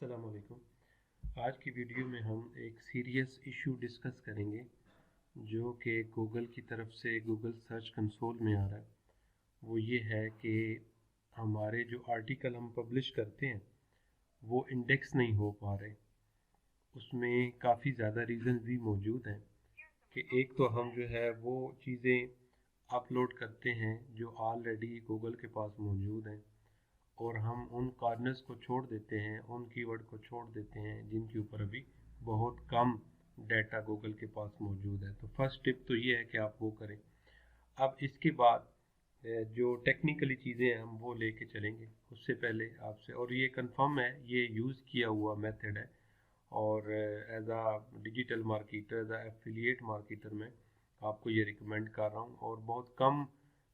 अस्सलाम वालेकुम। आज की वीडियो में हम एक सीरियस इशू डिस्कस करेंगे जो कि गूगल की तरफ से गूगल सर्च कंसोल में आ रहा है। वो ये है कि हमारे जो आर्टिकल हम पब्लिश करते हैं वो इंडेक्स नहीं हो पा रहे। उसमें काफ़ी ज़्यादा रीज़न भी मौजूद हैं कि एक तो हम जो है वो चीज़ें अपलोड करते हैं जो ऑलरेडी गूगल के पास मौजूद हैं और हम उन कॉर्नर्स को छोड़ देते हैं, उन कीवर्ड को छोड़ देते हैं जिनके ऊपर अभी बहुत कम डाटा गूगल के पास मौजूद है। तो फर्स्ट टिप तो ये है कि आप वो करें। अब इसके बाद जो टेक्निकली चीज़ें हैं हम वो लेके चलेंगे। उससे पहले आपसे, और ये कंफर्म है, ये यूज़ किया हुआ मेथड है और एज आ डिजिटल मार्केटर, एज आ एफिलिएट मार्केटर में आपको ये रिकमेंड कर रहा हूँ। और बहुत कम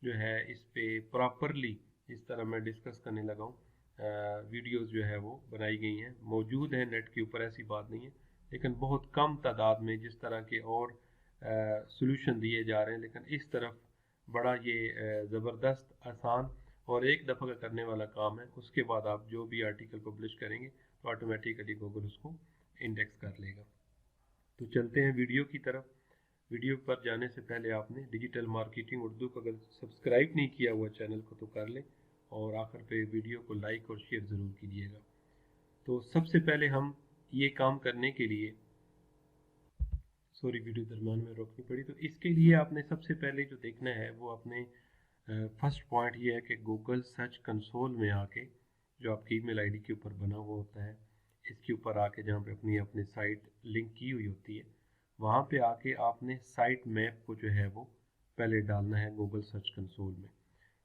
जो है इस पे प्रॉपरली इस तरह मैं डिस्कस करने लगा हूँ, वीडियोस जो है वो बनाई गई हैं, मौजूद है नेट के ऊपर, ऐसी बात नहीं है, लेकिन बहुत कम तादाद में जिस तरह के और सॉल्यूशन दिए जा रहे हैं। लेकिन इस तरफ बड़ा ये ज़बरदस्त, आसान और एक दफ़ा का करने वाला काम है। उसके बाद आप जो भी आर्टिकल पब्लिश करेंगे तो ऑटोमेटिकली गूगल उसको इंडेक्स कर लेगा। तो चलते हैं वीडियो की तरफ। वीडियो पर जाने से पहले आपने डिजिटल मार्केटिंग उर्दू को अगर सब्सक्राइब नहीं किया हुआ चैनल को तो कर लें और आखिर पे वीडियो को लाइक और शेयर ज़रूर कीजिएगा। तो सबसे पहले हम ये काम करने के लिए, सॉरी वीडियो दरम्यान में रोकनी पड़ी, तो इसके लिए आपने सबसे पहले जो देखना है वो अपने फर्स्ट पॉइंट ये है कि गूगल सर्च कंसोल में आके, जो आपकी ईमेल आईडी के ऊपर बना हुआ होता है, इसके ऊपर आके जहाँ पे अपनी साइट लिंक की हुई होती है, वहाँ पे आके आपने साइट मैप को जो है वो पहले डालना है गूगल सर्च कंसोल में।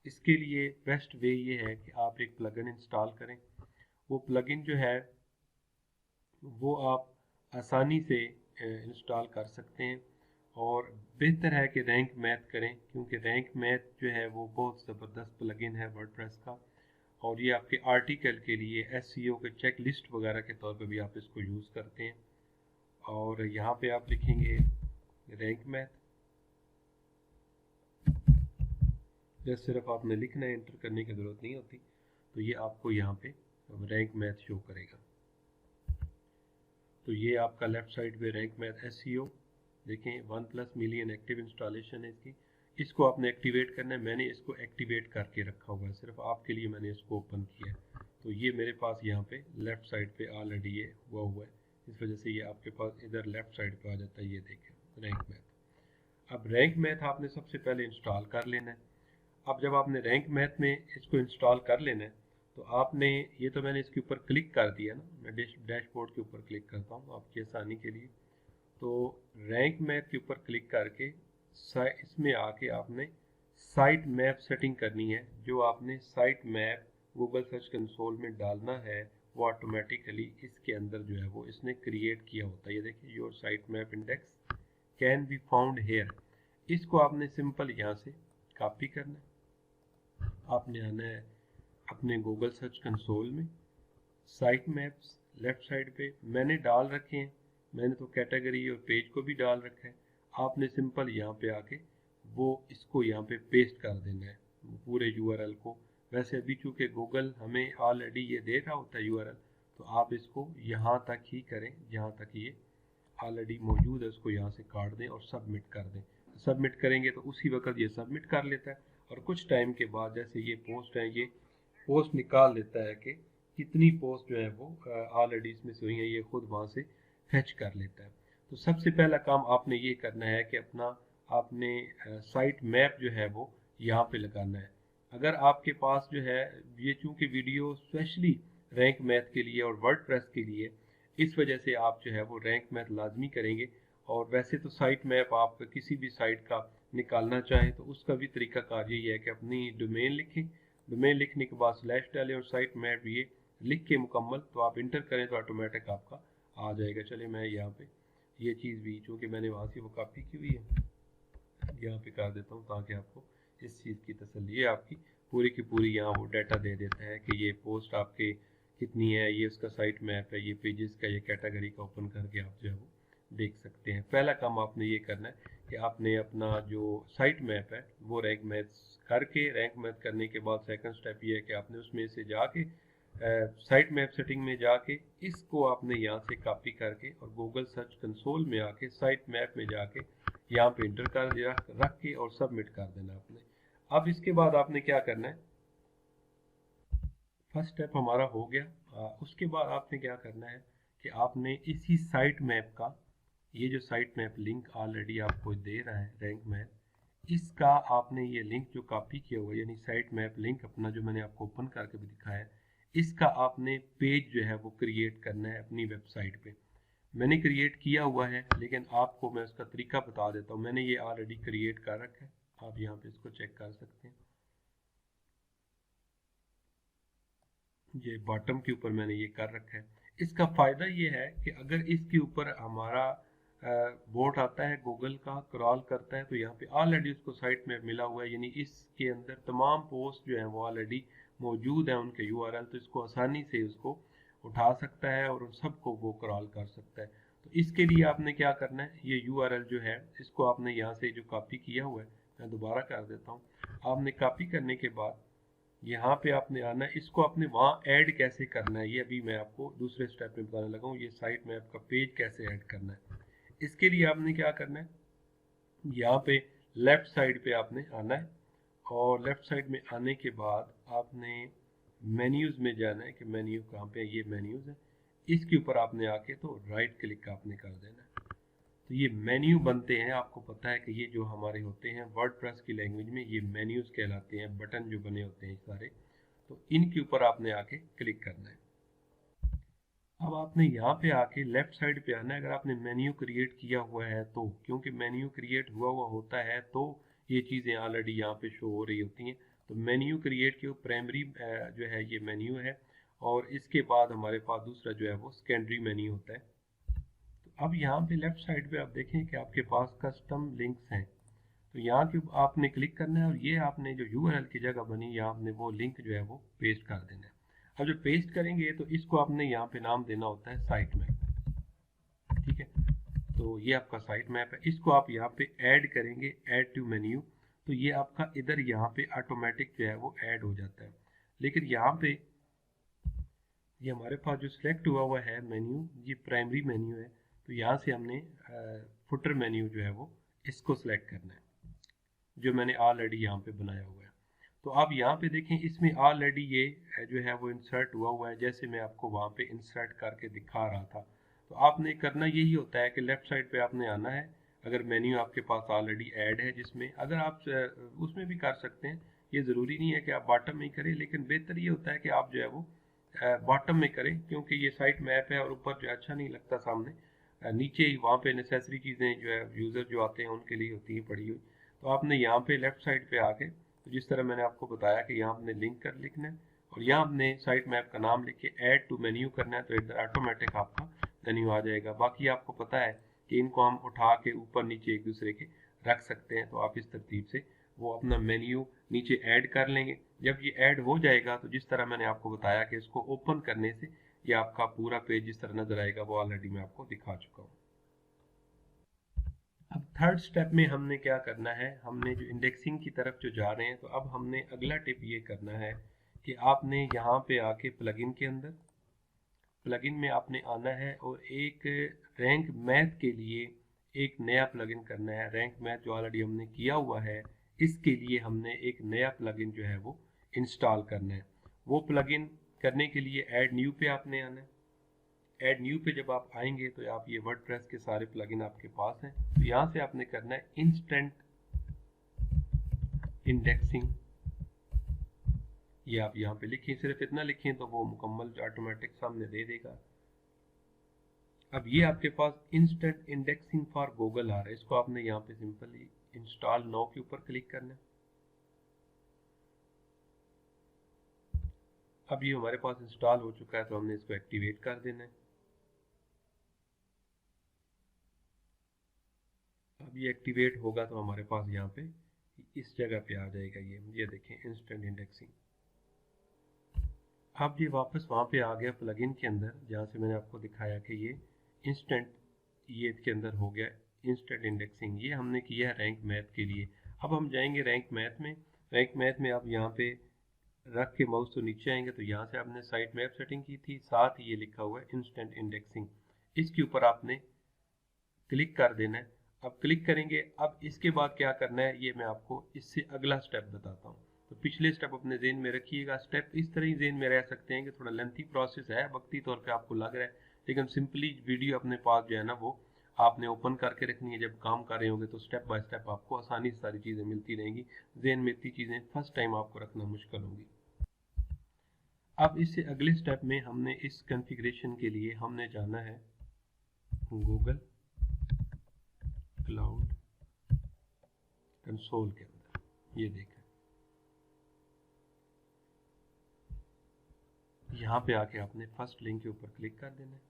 इसके लिए बेस्ट वे ये है कि आप एक प्लगइन इंस्टॉल करें। वो प्लगइन जो है वो आप आसानी से इंस्टॉल कर सकते हैं और बेहतर है कि रैंक मैथ करें, क्योंकि रैंक मैथ जो है वो बहुत ज़बरदस्त प्लगइन है वर्डप्रेस का और ये आपके आर्टिकल के लिए एसईओ के चेक लिस्ट वगैरह के तौर पे भी आप इसको यूज़ करते हैं। और यहाँ पे आप लिखेंगे रैंक मैथ, जैसे सिर्फ आपने लिखना है, एंटर करने की ज़रूरत नहीं होती। तो ये आपको यहाँ पे रैंक मैथ शो करेगा। तो ये आपका लेफ्ट साइड पे रैंक मैथ एसईओ देखें, 1+ मिलियन एक्टिव इंस्टॉलेशन है इसकी। इसको आपने एक्टिवेट करना है। मैंने इसको एक्टिवेट करके रखा हुआ है, सिर्फ आपके लिए मैंने इसको ओपन किया है। तो ये मेरे पास यहाँ पे लेफ्ट साइड पे ऑलरेडी ये हुआ है, इस वजह से ये आपके पास इधर लेफ्ट साइड पे आ जाता है। ये देखें रैंक मैथ। अब रैंक मैथ आपने सबसे पहले इंस्टॉल कर लेना है। अब जब आपने रैंक मैथ में इसको इंस्टॉल कर लेना है तो आपने, ये तो मैंने इसके ऊपर क्लिक कर दिया ना, मैं डैशबोर्ड के ऊपर क्लिक करता हूँ आपकी आसानी के लिए। तो रैंक मैप के ऊपर क्लिक करके इसमें आके आपने साइट मैप सेटिंग करनी है। जो आपने site map Google search console में डालना है वो ऑटोमेटिकली इसके अंदर जो है वो इसने क्रिएट किया होता है। ये देखिए, your site map index can be found here. इसको आपने सिंपल यहाँ से कॉपी करना है। आपने आना है अपने गूगल सर्च कंसोल में, साइट मैप्स लेफ्ट साइड पे मैंने डाल रखे हैं। मैंने तो कैटेगरी और पेज को भी डाल रखा है। आपने सिंपल यहाँ पे आके वो इसको यहाँ पे पेस्ट कर देना है, पूरे यूआरएल को। वैसे अभी चूँकि गूगल हमें ऑलरेडी ये दे रहा होता है यूआरएल, तो आप इसको यहाँ तक ही करें जहाँ तक ये ऑलरेडी मौजूद है, उसको यहाँ से काट दें और सबमिट कर दें। सबमिट करेंगे तो उसी वक्त ये सबमिट कर लेता है और कुछ टाइम के बाद जैसे ये पोस्ट है, ये पोस्ट निकाल लेता है कि कितनी पोस्ट जो है वो ऑलरेडी इसमें से हुई है, ये खुद वहाँ से फैच कर लेता है। तो सबसे पहला काम आपने ये करना है कि अपना आपने साइट मैप जो है वो यहाँ पे लगाना है। अगर आपके पास जो है, ये चूँकि वीडियो स्पेशली रैंक मैथ के लिए और वर्डप्रेस के लिए, इस वजह से आप जो है वो रैंक मैथ लाजमी करेंगे। और वैसे तो साइट मैप आप किसी भी साइट का निकालना चाहें तो उसका भी तरीकाकार यही है कि अपनी डोमेन लिखें, डोमेन लिखने के बाद स्लैश डालें और साइट मैप ये लिख के मुकम्मल तो आप इंटर करें तो ऑटोमेटिक आपका आ जाएगा। चलिए मैं यहाँ पे ये चीज़ भी, चूँकि मैंने वहाँ से वो कॉपी की हुई है, यहाँ पे कर देता हूँ ताकि आपको इस चीज़ की तसल्ली है। आपकी पूरी की पूरी यहाँ वो डाटा दे देता है कि ये पोस्ट आपके कितनी है, ये उसका साइट मैप है, ये पेजेस का, ये कैटेगरी का ओपन करके आप जो है वो देख सकते हैं। पहला काम आपने ये करना है कि आपने अपना जो साइट मैप है वो रैंक मैथ करके, रैंक मैथ करने के बाद सेकंड स्टेप ये है कि आपने उसमें से जाके साइट मैप सेटिंग में जाके इसको आपने यहाँ से कॉपी करके और गूगल सर्च कंसोल में आके साइट मैप में जाके यहाँ पे इंटर कर रख के और सबमिट कर देना आपने। अब इसके बाद आपने क्या करना है, फर्स्ट स्टेप हमारा हो गया। उसके बाद आपने क्या करना है कि आपने इसी साइट मैप का, ये जो साइट मैप लिंक ऑलरेडी आपको दे रहा है रैंक मैप, इसका आपने ये लिंक जो कॉपी किया हुआ यानी साइट मैप लिंक अपना जो मैंने आपको ओपन करके भी दिखाया है, इसका आपने पेज जो है वो क्रिएट करना है अपनी वेबसाइट पे। मैंने क्रिएट किया हुआ है लेकिन आपको मैं उसका तरीका बता देता हूँ। मैंने ये ऑलरेडी क्रिएट कर रखा है, आप यहाँ पे इसको चेक कर सकते हैं। ये बॉटम के ऊपर मैंने ये कर रखा है। इसका फ़ायदा ये है कि अगर इसके ऊपर हमारा बोट आता है गूगल का, क्रॉल करता है, तो यहाँ पे ऑलरेडी उसको साइट में मिला हुआ है, यानी इसके अंदर तमाम पोस्ट जो हैं वो ऑलरेडी मौजूद हैं उनके यूआरएल, तो इसको आसानी से उसको उठा सकता है और उन सबको वो क्रॉल कर सकता है। तो इसके लिए आपने क्या करना है, ये यूआरएल जो है इसको आपने यहाँ से जो कॉपी किया हुआ है, मैं दोबारा कर देता हूँ। आपने कॉपी करने के बाद यहाँ पे आपने आना है, इसको आपने वहाँ ऐड कैसे करना है ये अभी मैं आपको दूसरे स्टेप में बताने लगा हूँ। ये साइट मैप का पेज कैसे ऐड करना है, इसके लिए आपने क्या करना है, यहाँ पे लेफ्ट साइड पे आपने आना है और लेफ्ट साइड में आने के बाद आपने मेन्यूज़ में जाना है कि मेन्यू कहाँ पे है, ये मेन्यूज़ है, इसके ऊपर आपने आके तो राइट क्लिक आपने कर देना है। तो ये मेन्यू बनते हैं, आपको पता है कि ये जो हमारे होते हैं वर्डप्रेस की लैंग्वेज में ये मेन्यूज़ कहलाते हैं, बटन जो बने होते हैं सारे, तो इनके ऊपर आपने आके क्लिक करना है। अब आपने यहाँ पे आके लेफ्ट साइड पे आना है। अगर आपने मेन्यू क्रिएट किया हुआ है तो, क्योंकि मेन्यू क्रिएट हुआ होता है तो ये चीज़ें ऑलरेडी यहाँ पे शो हो रही होती हैं। तो मेन्यू क्रिएट की प्राइमरी जो है ये मेन्यू है और इसके बाद हमारे पास दूसरा जो है वो सेकेंडरी मेन्यू होता है। तो अब यहाँ पे लेफ्ट साइड पे आप देखें कि आपके पास कस्टम लिंक्स हैं, तो यहाँ के आपने क्लिक करना है और ये आपने जो यूआरएल की जगह बनी यहाँ आपने वो लिंक जो है वो पेस्ट कर देना है। अब जब पेस्ट करेंगे तो इसको आपने यहाँ पे नाम देना होता है साइट मैप, ठीक है। तो ये आपका साइट मैप है, इसको आप यहाँ पे ऐड करेंगे, ऐड टू मेन्यू, तो ये आपका इधर यहाँ पे ऑटोमेटिक जो है वो ऐड हो जाता है। लेकिन यहाँ पे ये हमारे पास जो सिलेक्ट हुआ है मेन्यू, ये प्राइमरी मेन्यू है, तो यहाँ से हमने फुटर मेन्यू जो है वो इसको सिलेक्ट करना है जो मैंने ऑलरेडी यहाँ पे बनाया हुआ है। तो आप यहाँ पे देखें इसमें ऑलरेडी ये जो है वो इंसर्ट हुआ है, जैसे मैं आपको वहाँ पे इंसर्ट करके दिखा रहा था। तो आपने करना यही होता है कि लेफ्ट साइड पे आपने आना है, अगर मेन्यू आपके पास ऑलरेडी ऐड है, जिसमें अगर आप उसमें भी कर सकते हैं, ये ज़रूरी नहीं है कि आप बॉटम में ही करें, लेकिन बेहतर ये होता है कि आप जो है वो बॉटम में करें, क्योंकि ये साइट मैप है और ऊपर जो अच्छा नहीं लगता सामने, नीचे ही वहाँ पे नेसेसरी चीज़ें जो है यूज़र जो आते हैं उनके लिए होती हैं पड़ी हुई। तो आपने यहाँ पे लेफ्ट साइड पे आके, तो जिस तरह मैंने आपको बताया कि यहाँ आपने लिंक कर लिखना है और यहाँ आपने साइट मैप का नाम लिख के ऐड टू मेन्यू करना है, तो इधर ऑटोमेटिक आपका मेन्यू आ जाएगा। बाकी आपको पता है कि इनको हम उठा के ऊपर नीचे एक दूसरे के रख सकते हैं, तो आप इस तरतीब से वो अपना मेन्यू नीचे ऐड कर लेंगे। जब ये ऐड हो जाएगा तो जिस तरह मैंने आपको बताया कि इसको ओपन करने से ये आपका पूरा पेज जिस तरह नजर आएगा वो ऑलरेडी मैं आपको दिखा चुका हूँ। अब थर्ड स्टेप में हमने क्या करना है, हमने जो इंडेक्सिंग की तरफ जो जा रहे हैं, तो अब हमने अगला टिप ये करना है कि आपने यहाँ पे आके प्लगइन के अंदर, प्लगइन में आपने आना है और एक रैंक मैथ के लिए एक नया प्लगइन करना है। रैंक मैथ जो ऑलरेडी हमने किया हुआ है, इसके लिए हमने एक नया प्लगइन जो है वो इंस्टॉल करना है। वो प्लगइन करने के लिए ऐड न्यू पे आपने आना है। ऐड न्यू पे जब आप आएंगे तो आप ये वर्डप्रेस के सारे प्लगइन आपके पास हैं, तो यहाँ से आपने करना है इंस्टेंट इंडेक्सिंग। ये आप यहाँ पे लिखें, सिर्फ इतना लिखें तो वो मुकम्मल ऑटोमेटिक सामने दे देगा। अब ये आपके पास इंस्टेंट इंडेक्सिंग फॉर गूगल आ रहा है, इसको आपने यहाँ पे सिंपली इंस्टॉल नाउ के ऊपर क्लिक करना है। अब ये हमारे पास इंस्टॉल हो चुका है, तो हमने इसको एक्टिवेट कर देना है। अब ये एक्टिवेट होगा तो हमारे पास यहाँ पे इस जगह पे आ जाएगा, ये देखें इंस्टेंट इंडेक्सिंग। अब ये वापस वहाँ पे आ गया प्लगइन के अंदर, जहाँ से मैंने आपको दिखाया कि ये इंस्टेंट, ये इसके अंदर हो गया इंस्टेंट इंडेक्सिंग। ये हमने किया है रैंक मैथ के लिए। अब हम जाएंगे रैंक मैथ में। रैंक मैथ में आप यहाँ पे रख के माउस तो नीचे आएंगे तो यहाँ से आपने साइट मैप सेटिंग की थी, साथ ही ये लिखा हुआ है इंस्टेंट इंडेक्सिंग, इसके ऊपर आपने क्लिक कर देना है। अब क्लिक करेंगे, अब इसके बाद क्या करना है ये मैं आपको इससे अगला स्टेप बताता हूँ। तो पिछले स्टेप अपने जेन में रखिएगा, स्टेप इस तरह ही जेन में रह सकते हैं कि थोड़ा लेंथी प्रोसेस है, वक्ती तौर पे आपको लग रहा है, लेकिन सिंपली वीडियो अपने पास जो है ना वो आपने ओपन करके रखनी है। जब काम कर रहे होंगे तो स्टेप बाय स्टेप आपको आसानी से सारी चीज़ें मिलती रहेंगी। जेन में इतनी चीज़ें फर्स्ट टाइम आपको रखना मुश्किल होंगी। अब इससे अगले स्टेप में हमने इस कॉन्फ़िगरेशन के लिए हमने जाना है गूगल क्लाउड कंसोल के अंदर, ये देखें यहाँ पे आके आपने फर्स्ट लिंक के ऊपर क्लिक कर देना है।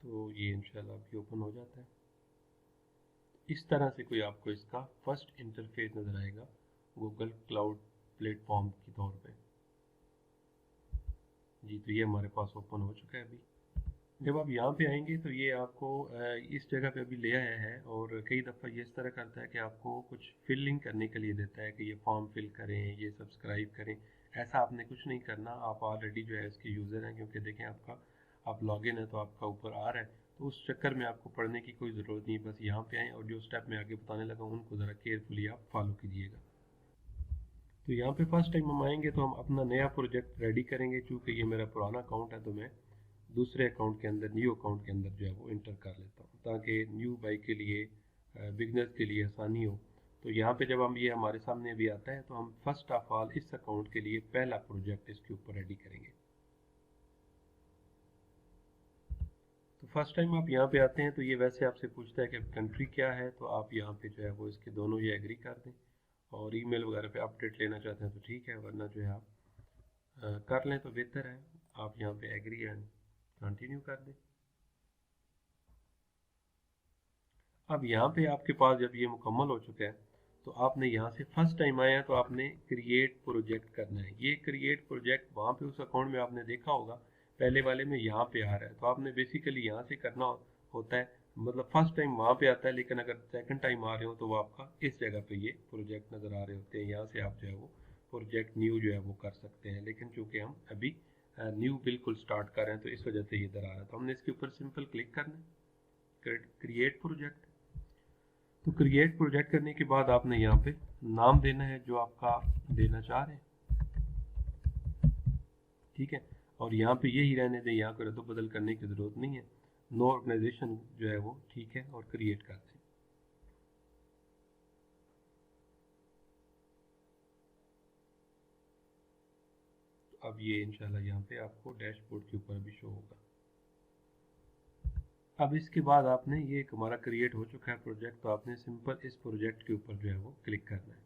तो ये इंशाल्लाह अभी ओपन हो जाता है। इस तरह से कोई आपको इसका फर्स्ट इंटरफेस नज़र आएगा गूगल क्लाउड प्लेटफॉर्म के तौर पे। जी तो ये हमारे पास ओपन हो चुका है अभी। जब आप यहाँ पे आएंगे तो ये आपको इस जगह पे अभी ले आया है, और कई दफ़ा ये इस तरह करता है कि आपको कुछ फिलिंग करने के लिए देता है कि ये फॉर्म फिल करें, ये सब्सक्राइब करें। ऐसा आपने कुछ नहीं करना, आप ऑलरेडी जो है इसके यूज़र हैं, क्योंकि देखें आपका आप लॉगिन है तो आपका ऊपर आ रहा है, तो उस चक्कर में आपको पढ़ने की कोई ज़रूरत नहीं। बस यहाँ पे आएँ और जो स्टेप मैं आगे बताने लगा उनको ज़रा केयरफुली आप फॉलो कीजिएगा। तो यहाँ पे फर्स्ट टाइम हम आएंगे तो हम अपना नया प्रोजेक्ट रेडी करेंगे। चूँकि ये मेरा पुराना अकाउंट है तो मैं दूसरे अकाउंट के अंदर, न्यू अकाउंट के अंदर जो है वो इंटर कर लेता हूँ, ताकि न्यू बाइक के लिए, बिगनर्स के लिए आसानी हो। तो यहाँ पे जब हम ये हमारे सामने भी आता है तो हम फर्स्ट ऑफ ऑल इस अकाउंट के लिए पहला प्रोजेक्ट इसके ऊपर रेडी करेंगे। तो फर्स्ट टाइम आप यहाँ पे आते हैं तो ये वैसे आपसे पूछता है कि कंट्री क्या है, तो आप यहाँ पे जो है वो इसके दोनों ये एग्री कर दें, और ईमेल वगैरह पे अपडेट लेना चाहते हैं तो ठीक है, वरना जो है आप कर लें तो बेहतर है। आप यहाँ पे एग्री एंड कंटिन्यू कर दें। अब यहाँ पे आपके पास जब ये मुकम्मल हो चुका है तो आपने यहाँ से फर्स्ट टाइम आया है तो आपने क्रिएट प्रोजेक्ट करना है। ये क्रिएट प्रोजेक्ट वहाँ पे उस अकाउंट में आपने देखा होगा, पहले वाले में यहाँ पे आ रहा है, तो आपने बेसिकली यहाँ से करना होता है। मतलब फर्स्ट टाइम वहाँ पे आता है, लेकिन अगर सेकंड टाइम आ रहे हो तो वो आपका इस जगह पे ये प्रोजेक्ट नज़र आ रहे होते हैं। यहाँ से आप जो है वो प्रोजेक्ट न्यू जो है वो कर सकते हैं, लेकिन चूँकि हम अभी न्यू बिल्कुल स्टार्ट कर रहे हैं तो इस वजह से ये इधर आ रहा है। तो हमने इसके ऊपर सिंपल क्लिक करना है, क्रिएट प्रोजेक्ट। तो क्रिएट प्रोजेक्ट करने के बाद आपने यहाँ पे नाम देना है जो आपका देना चाह रहे हैं, ठीक है। और यहाँ पे यही रहने दें, यहाँ को रद्द बदल करने की ज़रूरत नहीं है। नो ऑर्गेनाइजेशन जो है वो ठीक है, और क्रिएट कर दें। तो अब ये इंशाल्लाह यहाँ पे आपको डैशबोर्ड के ऊपर भी शो होगा। अब इसके बाद आपने ये एक हमारा क्रिएट हो चुका है प्रोजेक्ट, तो आपने सिंपल इस प्रोजेक्ट के ऊपर जो है वो क्लिक करना है।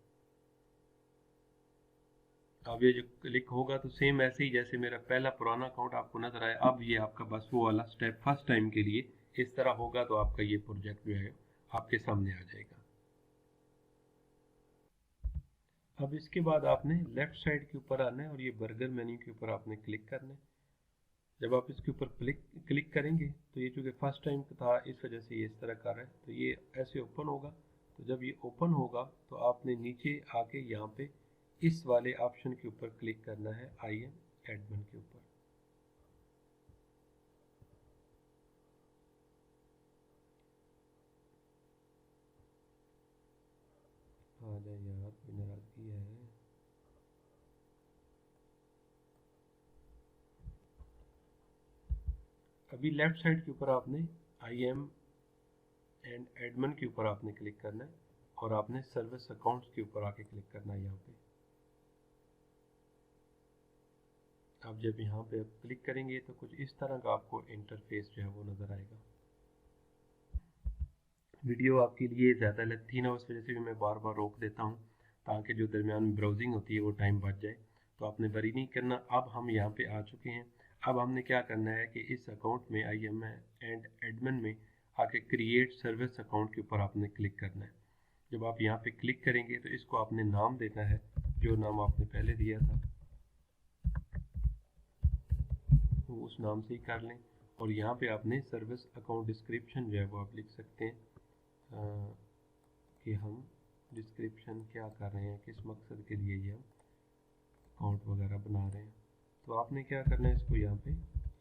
अब ये जो क्लिक होगा तो सेम ऐसे ही जैसे मेरा पहला पुराना अकाउंट आपको नजर आया, अब ये आपका बस वो वाला स्टेप फर्स्ट टाइम के लिए इस तरह होगा, तो आपका ये प्रोजेक्ट जो है आपके सामने आ जाएगा। अब इसके बाद आपने लेफ्ट साइड के ऊपर आना है और ये बर्गर मेन्यू के ऊपर आपने क्लिक करना है। जब आप इसके ऊपर क्लिक करेंगे तो ये चूँकि फर्स्ट टाइम था इस वजह से ये इस तरह कर रहा है, तो ये ऐसे ओपन होगा। तो जब ये ओपन होगा तो आपने नीचे आके यहाँ पे इस वाले ऑप्शन के ऊपर क्लिक करना है, IM एडमिन के ऊपर। आ जाए यार, कोई नाराजगी है। अभी लेफ्ट साइड के ऊपर आपने IM एंड एडमिन के ऊपर आपने क्लिक करना है, और आपने सर्विस अकाउंट्स के ऊपर आके क्लिक करना है यहाँ पे। आप जब यहाँ पे क्लिक करेंगे तो कुछ इस तरह का आपको इंटरफेस जो है वो नज़र आएगा। वीडियो आपके लिए ज़्यादा लगती ना, उस वजह से भी मैं बार बार रोक देता हूँ, ताकि जो दरमियान में ब्राउजिंग होती है वो टाइम बच जाए। तो आपने वरी नहीं करना। अब हम यहाँ पे आ चुके हैं। अब हमने क्या करना है कि इस अकाउंट में IM एंड एडमिन में आके क्रिएट सर्विस अकाउंट के ऊपर आपने क्लिक करना है। जब आप यहाँ पे क्लिक करेंगे तो इसको आपने नाम देना है, जो नाम आपने पहले दिया था तो उस नाम से ही कर लें। और यहाँ पे आपने सर्विस अकाउंट डिस्क्रिप्शन जो है वो आप लिख सकते हैं, कि हम डिस्क्रिप्शन क्या कर रहे हैं, किस मकसद के लिए ये हम अकाउंट वगैरह बना रहे हैं। तो आपने क्या करना है, इसको यहाँ पे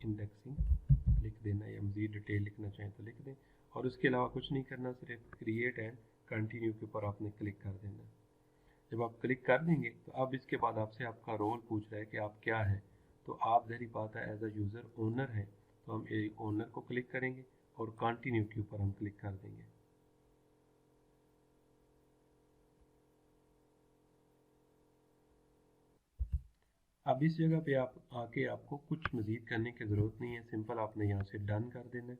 इंडेक्सिंग लिख देना है, या मज़ीद डिटेल लिखना चाहें तो लिख दें, और उसके अलावा कुछ नहीं करना, सिर्फ क्रिएट एंड कंटिन्यू के ऊपर आपने क्लिक कर देना है। जब आप क्लिक कर देंगे तो अब इसके बाद आपसे आपका रोल पूछ रहा है कि आप क्या हैं। तो आप जहरी बात है एज अ यूज़र ओनर है, तो हम ओनर को क्लिक करेंगे और कंटिन्यू के ऊपर हम क्लिक कर देंगे। अब इस जगह पे आप आके आपको कुछ मज़ीद करने की ज़रूरत नहीं है, सिंपल आपने यहाँ से डन कर देना है।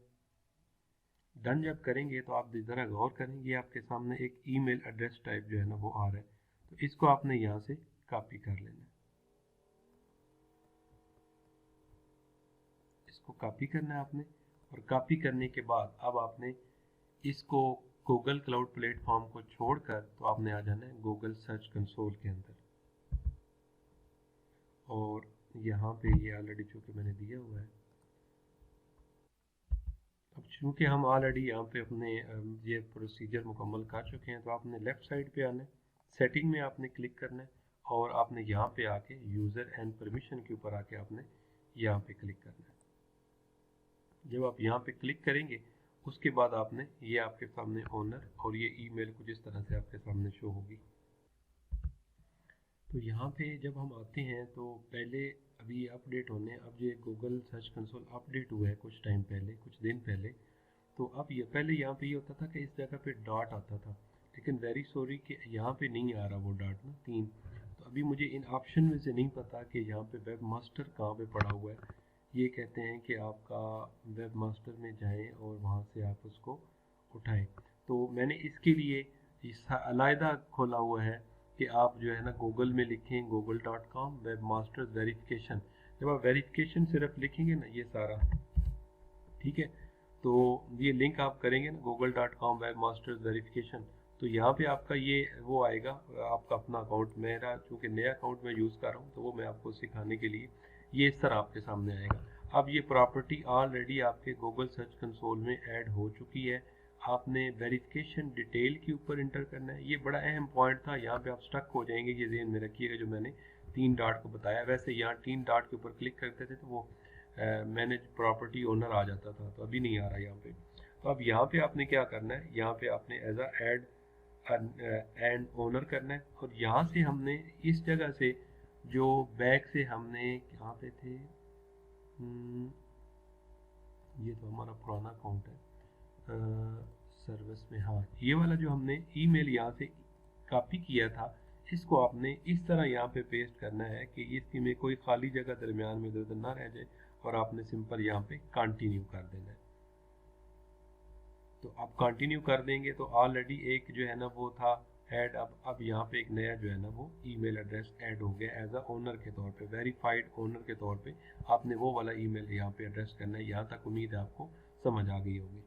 डन जब करेंगे तो आप ज़रा गौर करेंगे आपके सामने एक ईमेल एड्रेस टाइप जो है ना वो आ रहा है, तो इसको आपने यहाँ से कॉपी कर लेना है। इसको कॉपी करना है आपने, और कॉपी करने के बाद अब आपने इसको गूगल क्लाउड प्लेटफॉर्म को छोड़कर तो आपने आ जाना है गूगल सर्च कंसोल के अंदर। और यहाँ पे ये ऑलरेडी चूँकि मैंने दिया हुआ है, अब चूँकि हम ऑलरेडी यहाँ पे अपने ये प्रोसीजर मुकम्मल कर चुके हैं, तो आपने लेफ़्ट साइड पे आना है, सेटिंग में आपने क्लिक करना है, और आपने यहाँ पे आके यूज़र एंड परमिशन के ऊपर आके आपने यहाँ पे क्लिक करना है। जब आप यहाँ पे क्लिक करेंगे उसके बाद आपने ये आपके सामने ओनर और ये ईमेल कुछ इस तरह से आपके सामने शो होगी। तो यहाँ पे जब हम आते हैं तो पहले अभी अपडेट होने, अब ये गूगल सर्च कंसोल अपडेट हुआ है कुछ टाइम पहले, कुछ दिन पहले। तो अब ये पहले यहाँ पे ये होता था कि इस जगह पे डॉट आता था, लेकिन वेरी सॉरी कि यहाँ पे नहीं आ रहा वो डॉट ना 3। तो अभी मुझे इन ऑप्शन में से नहीं पता कि यहाँ पे वेब मास्टर कहाँ पे पड़ा हुआ है। ये कहते हैं कि आपका वेब मास्टर में जाएं और वहाँ से आप उसको उठाएं। तो मैंने इसके लिए इस अलहदा खोला हुआ है कि आप जो है ना गूगल में लिखें google.com वेब मास्टर्स वेरिफिकेशन। जब आप वेरिफिकेशन सिर्फ लिखेंगे ना ये सारा, ठीक है, तो ये लिंक आप करेंगे ना google.com वेब मास्टर्स वेरिफिकेशन, तो यहाँ पे आपका ये वो आएगा, आपका अपना अकाउंट, मेरा चूँकि नया अकाउंट मैं यूज़ कर रहा हूँ तो वो मैं आपको सिखाने के लिए ये इस तरह आपके सामने आएगा। अब ये प्रॉपर्टी ऑलरेडी आपके गूगल सर्च कंसोल में ऐड हो चुकी है। आपने वेरिफिकेशन डिटेल के ऊपर इंटर करना है। ये बड़ा अहम पॉइंट था, यहाँ पे आप स्टक हो जाएंगे, ये ज़हन में रखिएगा जो मैंने 3 डॉट को बताया। वैसे यहाँ 3 डॉट के ऊपर क्लिक करते थे तो वो मैनेज प्रॉपर्टी ओनर आ जाता था, तो अभी नहीं आ रहा यहाँ पे। तो अब यहाँ पे आपने क्या करना है, यहाँ पे आपने एज अ एड ओनर करना है, और यहाँ से हमने इस जगह से जो बैक से हमने यहाँ पे थे, ये तो हमारा पुराना अकाउंट है सर्विस में, हाँ ये वाला जो हमने ईमेल यहाँ से कॉपी किया था, इसको आपने इस तरह यहाँ पे पेस्ट करना है कि इसकी में कोई खाली जगह दरमियान में इधर ना रह जाए, और आपने सिंपल यहाँ पे कंटिन्यू कर देना है। तो आप कंटिन्यू कर देंगे तो ऑलरेडी एक जो है ना वो था ऐड, अब यहाँ पे एक नया जो है ना वो ईमेल एड्रेस ऐड हो गया एज अ ओनर के तौर पे, वेरीफाइड ओनर के तौर पे आपने वो वाला ईमेल यहाँ पे एड्रेस करना है। यहाँ तक उम्मीद है आपको समझ आ गई होगी।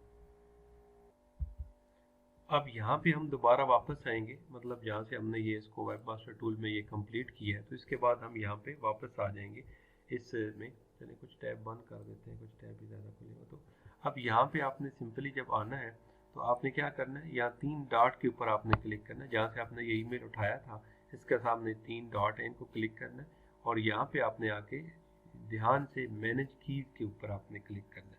अब यहाँ पे हम दोबारा वापस आएंगे, मतलब जहाँ से हमने ये इसको वेब मास्टर टूल में ये कंप्लीट किया है, तो इसके बाद हम यहाँ पे वापस आ जाएंगे इसमें। चलिए कुछ टैब बंद कर देते हैं, कुछ टैब भी ज़्यादा खुलेगा। तो अब यहाँ पे आपने सिंपली जब आना है तो आपने क्या करना है, यहाँ 3 डॉट के ऊपर आपने क्लिक करना है, जहाँ से आपने ये ईमेल उठाया था इसके सामने 3 डॉट है, इनको क्लिक करना है, और यहाँ पे आपने आके ध्यान से मैनेज की के ऊपर आपने क्लिक करना है।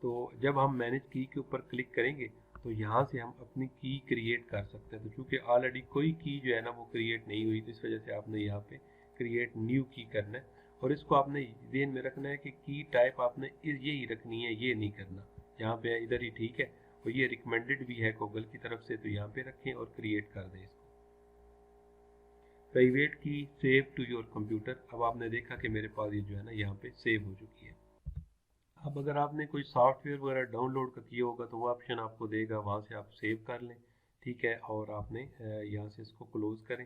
तो जब हम मैनेज की के ऊपर क्लिक करेंगे तो यहाँ से हम अपनी की क्रिएट कर सकते हैं। तो चूँकि ऑलरेडी कोई की जो है ना वो क्रिएट नहीं हुई, तो इस वजह से आपने यहाँ पे क्रिएट न्यू की करना है, और इसको आपने ध्यान में रखना है कि की टाइप आपने यही रखनी है, ये नहीं करना। यहाँ पे इधर ही ठीक है, और ये रिकमेंडेड भी है गूगल की तरफ से, तो यहाँ पे रखें और क्रिएट कर दें इसको। प्राइवेट की सेव टू योर कंप्यूटर, अब आपने देखा कि मेरे पास ये जो है ना यहाँ पे सेव हो चुकी है। अब अगर आपने कोई सॉफ्टवेयर वगैरह डाउनलोड किया होगा तो वो ऑप्शन आपको देगा, वहाँ से आप सेव कर लें, ठीक है, और आपने यहाँ से इसको क्लोज़ करें,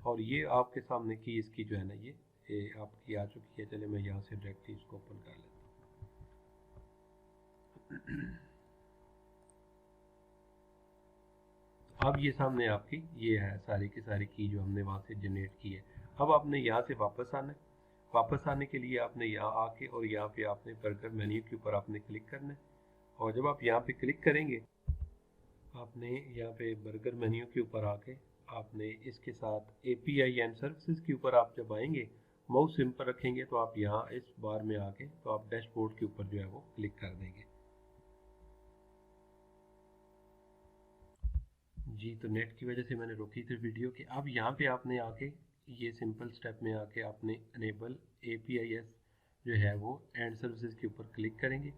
और ये आपके सामने की इसकी जो है ना ये आपकी आ चुकी है। चले मैं यहाँ से डायरेक्टली इसको ओपन कर लेता हूँ। अब ये सामने आपकी ये है सारी की सारी की जो हमने वहाँ से जनरेट की है। अब आपने यहाँ से वापस आना है। वापस आने के लिए आपने यहाँ आके और यहाँ पे आपने बर्गर मेन्यू के ऊपर आपने क्लिक करना है, और जब आप यहाँ पे क्लिक करेंगे आपने यहाँ पे बर्गर मेन्यू के ऊपर आके आपने इसके साथ API एंड सर्विसेज के ऊपर आप जब आएंगे, माउस सिंपल रखेंगे तो आप यहाँ इस बार में आके तो आप डैशबोर्ड के ऊपर जो है वो क्लिक कर देंगे। जी, तो नेट की वजह से मैंने रोकी थी वीडियो कि अब यहाँ पे आपने आके ये सिंपल स्टेप में आके आपने अनेबल APIs जो है वो एंड सर्विसेज के ऊपर क्लिक करेंगे।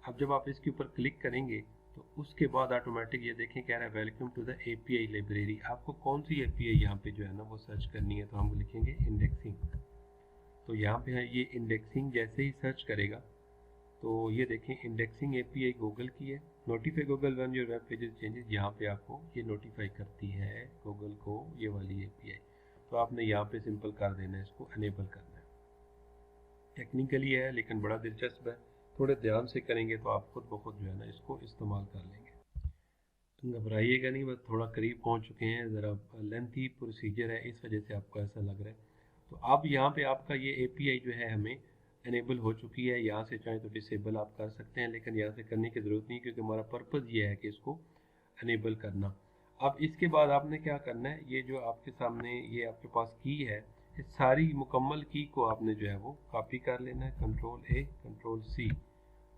अब जब आप इसके ऊपर क्लिक करेंगे तो उसके बाद ऑटोमेटिक ये देखें कह रहा है welcome to the API library. आपको कौन सी API यहाँ पे जो है ना वो सर्च करनी है, तो हम लिखेंगे इंडेक्सिंग। तो यहाँ पे है ये इंडेक्सिंग, जैसे ही सर्च करेगा तो ये देखें इंडेक्सिंग API गूगल की है। Notify Google when your web pages changes, यहाँ पे आपको ये नोटिफाई करती है गूगल को ये वाली API। तो आपने यहाँ पे सिंपल कर देना है, इसको अनेबल करना है। टेक्निकली है लेकिन बड़ा दिलचस्प है, थोड़े ध्यान से करेंगे तो आप खुद ब खुद जो है ना इसको इस्तेमाल कर लेंगे। घबराइएगा नहीं, बस थोड़ा करीब पहुँच चुके हैं, ज़रा लेंथी प्रोसीजर है इस वजह से आपको ऐसा लग रहा है। तो अब यहाँ पे आपका ये API जो है हमें इनेबल हो चुकी है। यहाँ से चाहे तो डिसेबल आप कर सकते हैं, लेकिन यहाँ से करने की ज़रूरत नहीं क्योंकि हमारा पर्पज़ ये है कि इसको इनेबल करना। अब इसके बाद आपने क्या करना है, ये जो आपके सामने ये आपके पास की है, इस सारी मुकम्मल की को आपने जो है वो कॉपी कर लेना है, Ctrl+A Ctrl+C।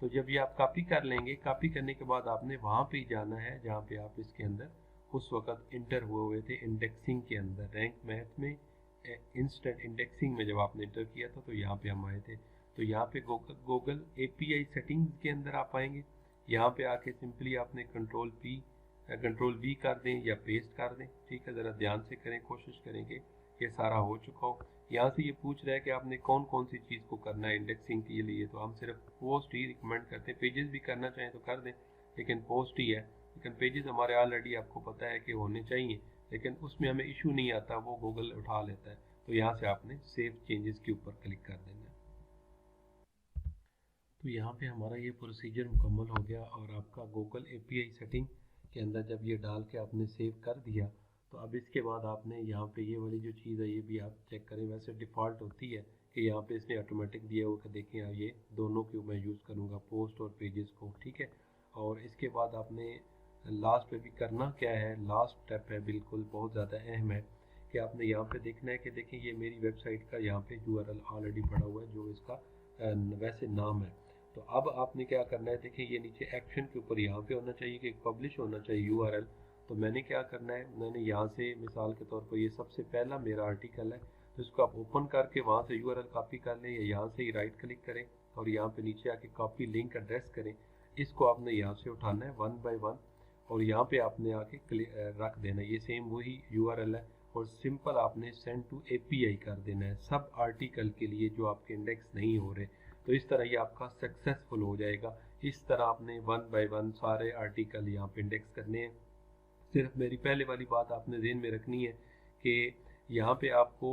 तो जब ये आप कॉपी कर लेंगे, कॉपी करने के बाद आपने वहाँ पे जाना है जहाँ पे आप इसके अंदर उस वक़्त इंटर हुए थे इंडेक्सिंग के अंदर, रैंक मैथ में इंस्टेंट इंडेक्सिंग में जब आपने इंटर किया था तो यहाँ पे हम आए थे। तो यहाँ पे गूगल API सेटिंग्स के अंदर आप आएंगे, यहाँ पे आके सिंपली आपने Ctrl+V कर दें या पेस्ट कर दें। ठीक है, ज़रा ध्यान से करें, कोशिश करेंगे ये सारा हो चुका हो। यहाँ से ये पूछ रहा है कि आपने कौन कौन सी चीज़ को करना है इंडेक्सिंग के लिए, तो हम सिर्फ पोस्ट ही रिकमेंड करते हैं। पेजेस भी करना चाहें तो कर दें, लेकिन पोस्ट ही है। लेकिन पेजेस हमारे ऑलरेडी आपको पता है कि होने चाहिए, लेकिन उसमें हमें इशू नहीं आता, वो गूगल उठा लेता है। तो यहाँ से आपने सेव चेंजेस के ऊपर क्लिक कर देना है। तो यहाँ पे हमारा ये प्रोसीजर मुकम्मल हो गया और आपका गूगल API सेटिंग के अंदर जब ये डाल के आपने सेव कर दिया, तो अब इसके बाद आपने यहाँ पे ये वाली जो चीज़ है ये भी आप चेक करें। वैसे डिफ़ॉल्ट होती है कि यहाँ पे इसने ऑटोमेटिक दिया हुआ कि देखें ये दोनों को मैं यूज़ करूँगा, पोस्ट और पेजेस को। ठीक है, और इसके बाद आपने लास्ट पे भी करना क्या है, लास्ट स्टेप है बिल्कुल बहुत ज़्यादा अहम है कि आपने यहाँ पे देखना है कि देखें ये मेरी वेबसाइट का यहाँ पे URL ऑलरेडी पड़ा हुआ है जो इसका वैसे नाम है। तो अब आपने क्या करना है, देखिए ये नीचे एक्शन के ऊपर यहाँ पे होना चाहिए कि पब्लिश होना चाहिए URL। तो मैंने क्या करना है, मैंने यहाँ से मिसाल के तौर पर ये सबसे पहला मेरा आर्टिकल है, तो इसको आप ओपन करके वहाँ से URL कॉपी कर लें या यहाँ से ही राइट क्लिक करें और यहाँ पे नीचे आके कॉपी लिंक एड्रेस करें। इसको आपने यहाँ से उठाना है 1 by 1 और यहाँ पे आपने आके रख देना है। ये सेम वही URL है और सिंपल आपने सेंड टू API कर देना है सब आर्टिकल के लिए जो आपके इंडेक्स नहीं हो रहे। तो इस तरह ये आपका सक्सेसफुल हो जाएगा। इस तरह आपने 1 by 1 सारे आर्टिकल यहाँ पे इंडेक्स करने हैं। सिर्फ मेरी पहले वाली बात आपने ध्यान में रखनी है कि यहाँ पे आपको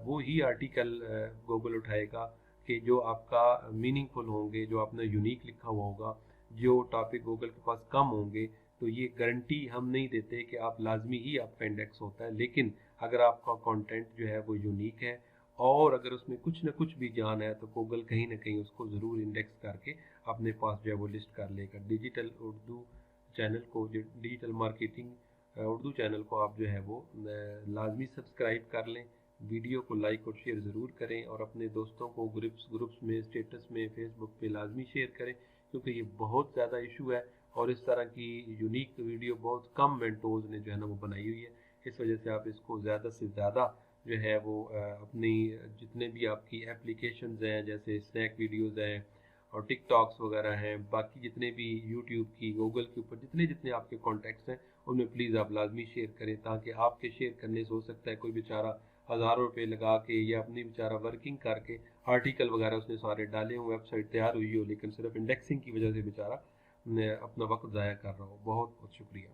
वो ही आर्टिकल गूगल उठाएगा कि जो आपका मीनिंगफुल होंगे, जो आपने यूनिक लिखा हुआ होगा। जो टॉपिक गूगल के पास कम होंगे तो ये गारंटी हम नहीं देते कि आप लाजमी ही आपका इंडेक्स होता है, लेकिन अगर आपका कंटेंट जो है वो यूनिक है और अगर उसमें कुछ ना कुछ भी जान है तो गूगल कहीं ना कहीं उसको ज़रूर इंडेक्स करके अपने पास जो है वो लिस्ट कर लेगा। डिजिटल उर्दू चैनल को, जो डिजिटल मार्केटिंग उर्दू चैनल को आप जो है वो लाजमी सब्सक्राइब कर लें। वीडियो को लाइक और शेयर ज़रूर करें और अपने दोस्तों को ग्रुप्स में, स्टेटस में, फेसबुक पे लाजमी शेयर करें क्योंकि ये बहुत ज़्यादा इशू है और इस तरह की यूनिक वीडियो बहुत कम मेंटोर्स ने जो है ना वो बनाई हुई है। इस वजह से आप इसको ज़्यादा से ज़्यादा जो है वो अपनी जितने भी आपकी एप्लीकेशंस हैं जैसे स्नैक वीडियोज़ हैं और टिकटॉक्स वगैरह हैं, बाकी जितने भी यूट्यूब की, गूगल के ऊपर जितने जितने आपके कॉन्टैक्ट्स हैं उनमें प्लीज़ आप लाजमी शेयर करें ताकि आपके शेयर करने से हो सकता है कोई बेचारा हज़ारों रुपए लगा के या अपनी बेचारा वर्किंग करके आर्टिकल वगैरह उसने सारे डाले हों, वेबसाइट तैयार हुई हो, लेकिन सिर्फ इंडेक्सिंग की वजह से बेचारा अपना वक्त ज़ाया कर रहा हो। बहुत बहुत शुक्रिया।